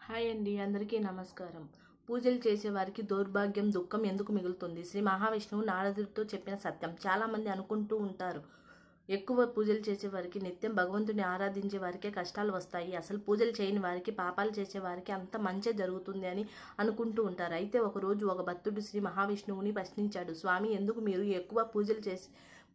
Hi అండి, అందరికీ నమస్కారం. పూజలు చేసేవారికి దౌర్భాగ్యం, దుఃఖం ఎందుకు మిగులుతుంది? శ్రీ మహావిష్ణువు నారదుడితో చెప్పిన సత్యం. చాలామంది అనుకుంటూ ఉంటారు, ఎక్కువ పూజలు చేసేవారికి, నిత్యం భగవంతుని ఆరాధించే వారికే కష్టాలు వస్తాయి, అసలు పూజలు చేయని వారికి, పాపాలు చేసేవారికి అంత మంచి జరుగుతుంది అని అనుకుంటూ ఉంటారు. అయితే ఒకరోజు ఒక భక్తుడు శ్రీ మహావిష్ణువుని ప్రశ్నించాడు, స్వామి, ఎందుకు మీరు ఎక్కువ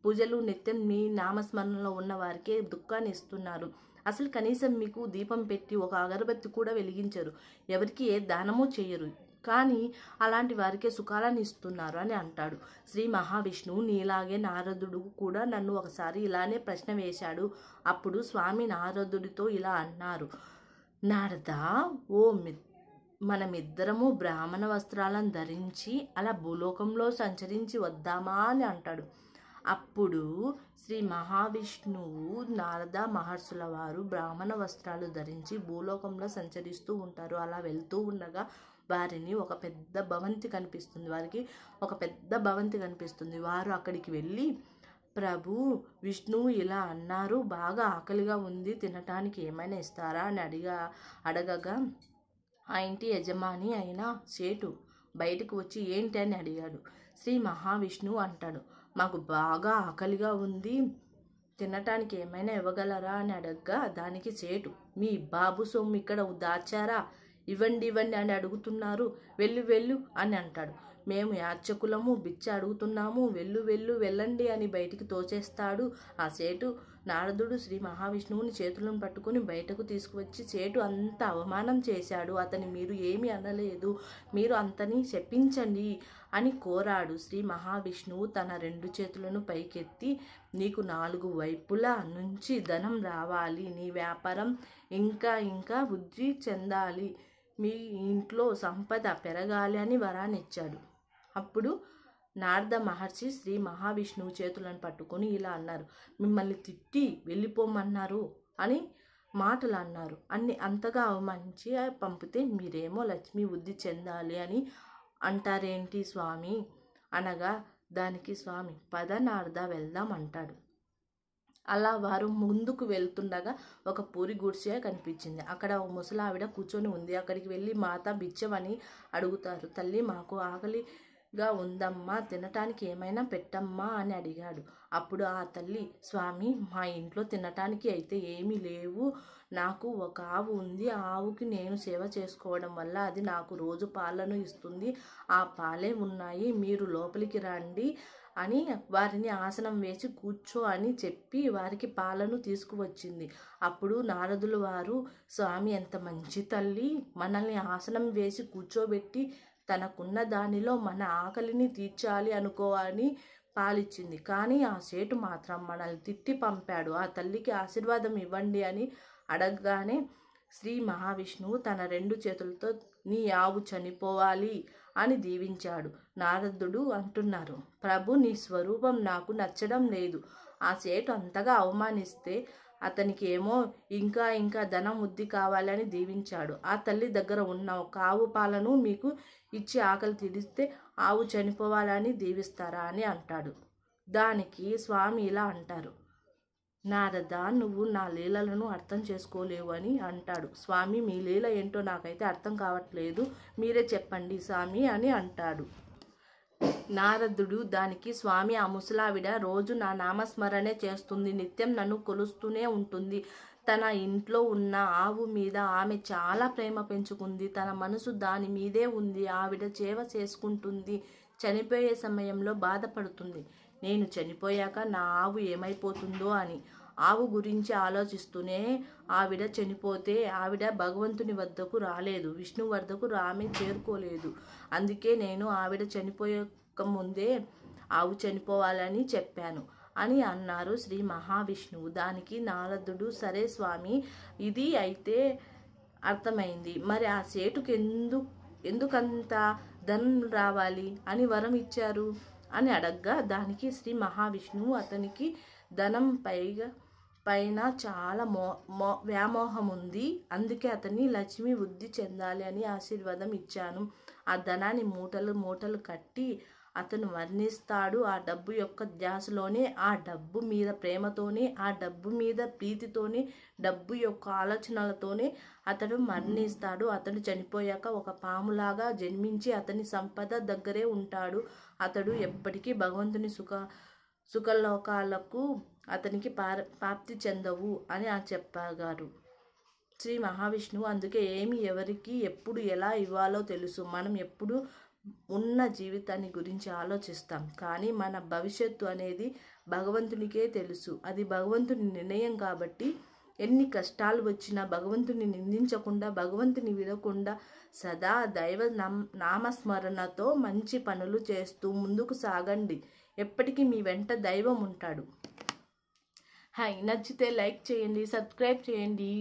పూజలు నిత్యం మీ నామస్మరణలో ఉన్న వారికే దుఃఖాన్ని ఇస్తున్నారు? అసలు కనీసం మీకు దీపం పెట్టి ఒక అగరబత్తి కూడా వెలిగించరు, ఎవరికి ఏ దానమూ చేయరు, కానీ అలాంటి వారికే సుఖాలను ఇస్తున్నారు అని అంటాడు. శ్రీ మహావిష్ణువు నీలాగే నారదుడు కూడా నన్ను ఒకసారి ఇలానే ప్రశ్న వేశాడు. అప్పుడు స్వామి నారదుడితో ఇలా అన్నారు, నారదా, మనమిద్దరము బ్రాహ్మణ వస్త్రాలను ధరించి అలా భూలోకంలో సంచరించి వద్దామా అని అంటాడు. అప్పుడు శ్రీ మహావిష్ణువు నారద మహర్షుల వారు బ్రాహ్మణ వస్త్రాలు ధరించి భూలోకంలో సంచరిస్తూ ఉంటారు. అలా వెళ్తూ ఉండగా వారికి ఒక పెద్ద భవంతి కనిపిస్తుంది. వారు అక్కడికి వెళ్ళి, ప్రభు, విష్ణువు ఇలా అన్నారు, బాగా ఆకలిగా ఉంది, తినటానికి ఏమైనా ఇస్తారా అని అడగగా ఆ ఇంటి యజమాని అయిన సేటు బయటకు వచ్చి ఏంటి అని అడిగాడు. శ్రీ మహావిష్ణువు అంటాడు, మాకు బాగా ఆకలిగా ఉంది, తినటానికి ఏమైనా ఇవ్వగలరా అని అడగగా దానికి సేటు, మీ బాబు సొమ్ము ఇక్కడ దాచారా, ఇవ్వండి అని అడుగుతున్నారు, వెళ్ళు అని అంటాడు. మేము యాచకులము, బిచ్చ అడుగుతున్నాము, వెళ్ళండి అని బయటికి తోచేస్తాడు. ఆ సేటు నారదుడు శ్రీ మహావిష్ణువుని చేతులను పట్టుకుని బయటకు తీసుకువచ్చి, సేటు అంత అవమానం చేశాడు, అతని మీరు ఏమీ అనలేదు, మీరు అంతని శపించండి అని కోరాడు. శ్రీ మహావిష్ణువు తన 2 చేతులను పైకెత్తి, నీకు 4 వైపులా నుంచి ధనం రావాలి, నీ వ్యాపారం ఇంకా వృద్ధి చెందాలి, మీ ఇంట్లో సంపద పెరగాలి అని వరాన్నిచ్చాడు. అప్పుడు నారద మహర్షి శ్రీ మహావిష్ణువు చేతులను పట్టుకొని ఇలా అన్నారు, మిమ్మల్ని తిట్టి వెళ్ళిపోమన్నారు అని మాటలు అన్నారు, అంతగా అవమానించి పంపితే మీరేమో లక్ష్మీ వృద్ధి చెందాలి అని అంటారేంటి స్వామి అనగా దానికి స్వామి, పద నారద వెళ్దాం అంటాడు. అలా వారు ముందుకు వెళ్తుండగా ఒక పూరి గుడిసె కనిపించింది. అక్కడ ఒక ముసలావిడ కూర్చొని ఉంది. అక్కడికి వెళ్ళి, మాత బిచ్చం అని అడుగుతారు. తల్లి, మాకు ఆకలిగా ఉందమ్మా, తినటానికి ఏమైనా పెట్టమ్మా అని అడిగాడు. అప్పుడు ఆ తల్లి, స్వామి, మా ఇంట్లో తినటానికి అయితే ఏమీ లేవు, నాకు ఒక ఆవు ఉంది, ఆ ఆవుకి నేను సేవ చేసుకోవడం వల్ల అది నాకు రోజు పాలను ఇస్తుంది, ఆ పాలే ఉన్నాయి, మీరు లోపలికి రండి అని వారిని ఆసనం వేసి కూర్చో అని చెప్పి వారికి పాలను తీసుకువచ్చింది. అప్పుడు నారదులు వారు, స్వామి, ఎంత మంచి తల్లి, మనల్ని ఆసనం వేసి కూర్చోబెట్టి తనకున్న దానిలో మన ఆకలిని తీర్చాలి అనుకోవాలని పాలిచ్చింది, కానీ ఆ సేటు మాత్రం మనల్ని తిట్టి పంపాడు, ఆ తల్లికి ఆశీర్వాదం ఇవ్వండి అని అడగగానే శ్రీ మహావిష్ణువు తన 2 చేతులతో నీ ఆవు చనిపోవాలి అని దీవించాడు. నారదుడు అంటున్నారు, ప్రభు, నీ స్వరూపం నాకు నచ్చడం లేదు, ఆ సేటు అంతగా అవమానిస్తే అతనికి ఏమో ఇంకా ధనం వృద్ధి కావాలని దీవించాడు. ఆ తల్లి దగ్గర ఉన్న ఒక ఆవు పాలను మీకు ఇచ్చి ఆకలి తీరిస్తే ఆవు చనిపోవాలని దీవిస్తారా అని అంటాడు. దానికి స్వామి ఇలా అంటారు, నారద, నువ్వు నా లీలలను అర్థం చేసుకోలేవు అని అంటాడు. స్వామి, మీ లీల ఏంటో నాకైతే అర్థం కావట్లేదు, మీరే చెప్పండి స్వామి అని అంటాడు. నారదుడు దానికి, స్వామి, ఆ ముసలావిడ రోజు నా నామస్మరణే చేస్తుంది, నిత్యం నన్ను కొలుస్తూనే ఉంటుంది, తన ఇంట్లో ఉన్న ఆవు మీద ఆమె చాలా ప్రేమ పెంచుకుంది, తన మనసు దాని మీదే ఉంది, ఆవిడ సేవ చేసుకుంటుంది, చనిపోయే సమయంలో బాధపడుతుంది, నేను చనిపోయాక నా ఆవు ఏమైపోతుందో అని ఆవు గురించి ఆలోచిస్తూనే ఆవిడ చనిపోతే ఆవిడ భగవంతుని వద్దకు రాలేదు, విష్ణు వద్దకు ఆమె చేరుకోలేదు, అందుకే నేను ఆవిడ చనిపోయక ముందే ఆవు చనిపోవాలని చెప్పాను అని అన్నారు శ్రీ మహావిష్ణువు. దానికి నారదుడు, సరే స్వామి, ఇది అయితే అర్థమైంది, మరి ఆ సేటుకు ఎందుకంత ధనం రావాలి అని వరం ఇచ్చారు అని అడగ్గా దానికి శ్రీ మహావిష్ణువు, అతనికి ధనం పైన చాలా వ్యామోహం ఉంది, అందుకే అతన్ని లక్ష్మి వృద్ధి చెందాలి అని ఆశీర్వాదం ఇచ్చాను, ఆ ధనాన్ని మూటలు కట్టి అతను మరణిస్తాడు. ఆ డబ్బు యొక్క ధ్యాసలోనే, ఆ డబ్బు మీద ప్రేమతోనే, ఆ డబ్బు మీద ప్రీతితోనే, డబ్బు యొక్క ఆలోచనలతోనే అతడు మరణిస్తాడు. అతడు చనిపోయాక ఒక పాములాగా జన్మించి అతని సంపద దగ్గరే ఉంటాడు. అతడు ఎప్పటికీ భగవంతుని సుఖలోకాలకు అతనికి ప్రాప్తి చెందవు అని చెప్పగారు శ్రీ మహావిష్ణువు. అందుకే ఏమి ఎవరికి ఎప్పుడు ఎలా ఇవ్వాలో తెలుసు. మనం ఎప్పుడు ఉన్న జీవితాన్ని గురించి ఆలోచిస్తాం, కానీ మన భవిష్యత్తు అనేది భగవంతునికే తెలుసు. అది భగవంతుని నిర్ణయం. కాబట్టి ఎన్ని కష్టాలు వచ్చినా భగవంతుని నిందించకుండా, భగవంతుని విడకుండా సదా దైవ నామస్మరణతో మంచి పనులు చేస్తూ ముందుకు సాగండి. ఎప్పటికీ మీ వెంట దైవం ఉంటాడు. నచ్చితే లైక్ చేయండి, సబ్స్క్రైబ్ చేయండి.